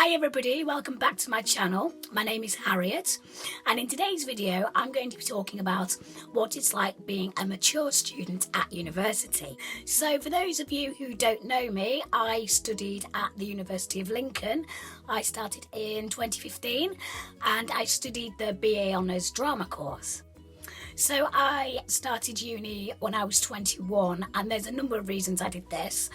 Hi everybody, welcome back to my channel. My name is Harriet, and in today's video I'm going to be talking about what it's like being a mature student at university. So for those of you who don't know me, I studied at the University of Lincoln. I started in 2015 and I studied the BA Honours Drama course. So I started uni when I was 21, and there's a number of reasons I did this.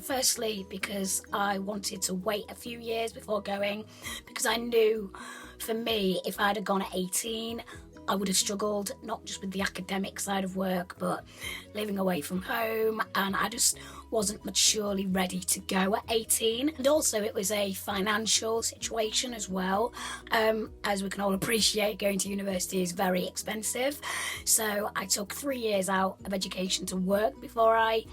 Firstly, because I wanted to wait a few years before going, because I knew for me, if I'd have gone at 18, I would have struggled, not just with the academic side of work, but living away from home, and I just wasn't maturely ready to go at 18. And also it was a financial situation as well. As we can all appreciate, going to university is very expensive. So I took 3 years out of education to work before I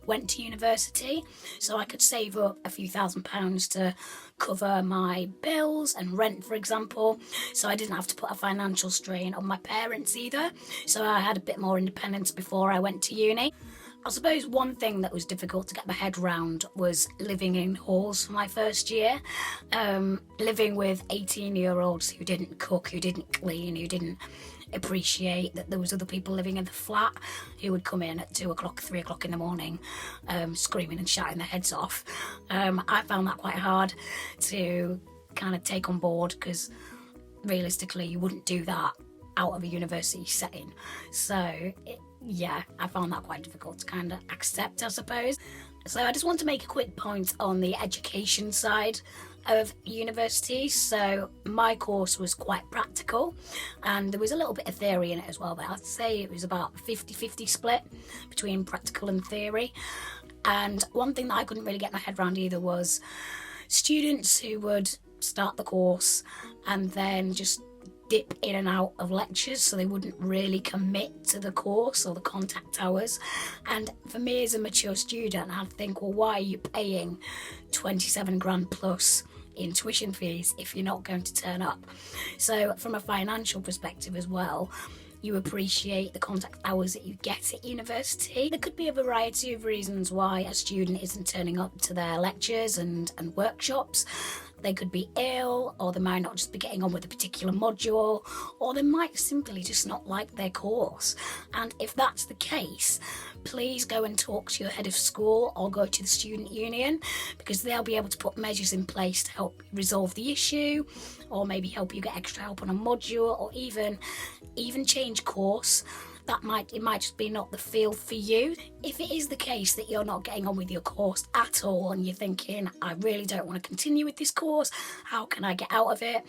went to university, so I could save up a few £1,000s to cover my bills and rent, for example, so I didn't have to put a financial strain on my parents either, so I had a bit more independence before I went to uni. I suppose one thing that was difficult to get my head around was living in halls for my first year, living with 18-year-olds who didn't cook, who didn't clean, who didn't appreciate that there was other people living in the flat who would come in at 2 o'clock, 3 o'clock in the morning, screaming and shouting their heads off. I found that quite hard to kind of take on board, because realistically you wouldn't do that out of a university setting. So yeah, I found that quite difficult to kind of accept, I suppose. So I just want to make a quick point on the education side of university. So my course was quite practical, and there was a little bit of theory in it as well, but I'd say it was about 50-50 split between practical and theory. And one thing that I couldn't really get my head around either was students who would start the course and then just dip in and out of lectures, so they wouldn't really commit to the course or the contact hours. And for me as a mature student, I'd think, well, why are you paying 27 grand plus in tuition fees if you're not going to turn up? So from a financial perspective as well, you appreciate the contact hours that you get at university. There could be a variety of reasons why a student isn't turning up to their lectures and workshops. They could be ill, or they might not just be getting on with a particular module, or they might simply just not like their course. And if that's the case, please go and talk to your head of school or go to the student union, because they'll be able to put measures in place to help resolve the issue, or maybe help you get extra help on a module, or even change course. It might just be not the field for you. If it is the case that you're not getting on with your course at all, and you're thinking, I really don't want to continue with this course, how can I get out of it?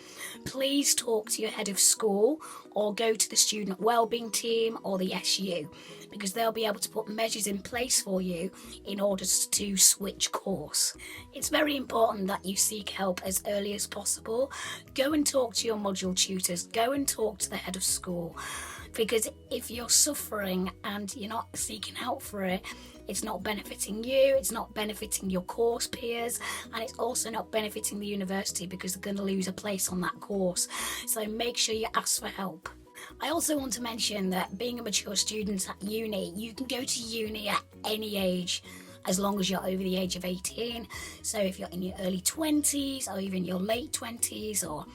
Please talk to your head of school, or go to the student wellbeing team or the SU, because they'll be able to put measures in place for you in order to switch course. It's very important that you seek help as early as possible. Go and talk to your module tutors, go and talk to the head of school, because if you're suffering and you're not seeking help for it, it's not benefiting you, it's not benefiting your course peers, and it's also not benefiting the university, because they're going to lose a place on that course. So make sure you ask for help. I also want to mention that being a mature student at uni, you can go to uni at any age, as long as you're over the age of 18. So if you're in your early 20s, or even your late 20s, or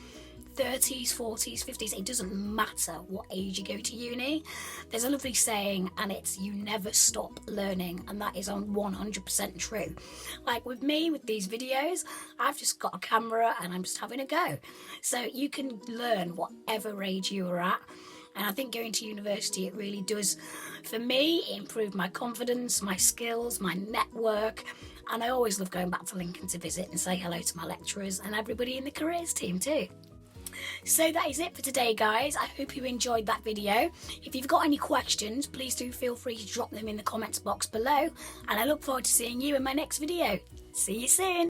30s, 40s, 50s, it doesn't matter what age you go to uni. There's a lovely saying, and it's, you never stop learning, and that is on 100% true. Like with me, with these videos, I've just got a camera and I'm just having a go. So you can learn whatever age you are at. And I think going to university, it really does, for me, improve my confidence, my skills, my network. And I always love going back to Lincoln to visit and say hello to my lecturers and everybody in the careers team too. So that is it for today, guys. I hope you enjoyed that video. If you've got any questions, please do feel free to drop them in the comments box below, and I look forward to seeing you in my next video. See you soon.